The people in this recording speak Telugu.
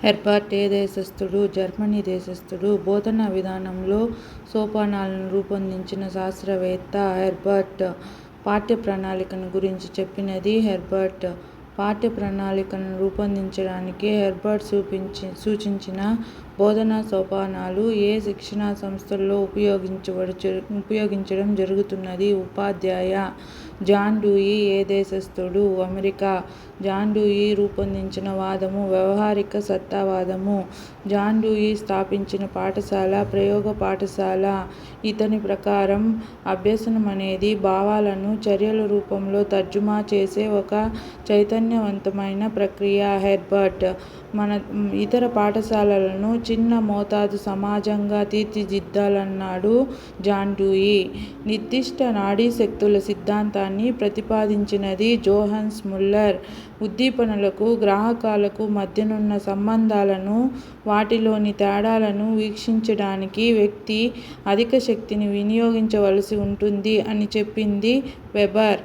హెర్బర్ట్ ఏ దేశస్థుడు? జర్మనీ దేశస్థుడు. బోధనా విధానంలో సోపానాలను రూపొందించిన శాస్త్రవేత్త హెర్బర్ట్. పాఠ్య ప్రణాళికను గురించి చెప్పినది హెర్బర్ట్. పాఠ్య ప్రణాళికను రూపొందించడానికి హెర్బర్ట్ సూచించిన బోధనా సోపానాలు ఏ శిక్షణా సంస్థల్లో ఉపయోగించడం జరుగుతున్నది? ఉపాధ్యాయ. జాన్ డ్యూయీ ఏ దేశస్థుడు? అమెరికా. జాన్ డ్యూయీ రూపొందించిన వాదము వ్యవహారిక సత్తావాదము. జాన్ డ్యూయీ స్థాపించిన పాఠశాల ప్రయోగ పాఠశాల. ఇతని ప్రకారం అభ్యసనమనేది భావాలను చర్యల రూపంలో తర్జుమా చేసే ఒక చైతన్యవంతమైన ప్రక్రియ. హెర్బర్ట్ ఇతర పాఠశాలలను చిన్న మోతాదు సమాజంగా తీర్చిదిద్దాలన్నాడు. జాన్ డ్యూయీ నిర్దిష్ట నాడీశక్తుల సిద్ధాంతాన్ని ప్రతిపాదించినది జోహాన్స్ ముల్లర్. ఉద్దీపనలకు గ్రాహకాలకు మధ్యనున్న సంబంధాలను, వాటిలోని తేడాలను వీక్షించడానికి వ్యక్తి అధిక శక్తిని వినియోగించవలసి ఉంటుంది అని చెప్పింది వెబర్.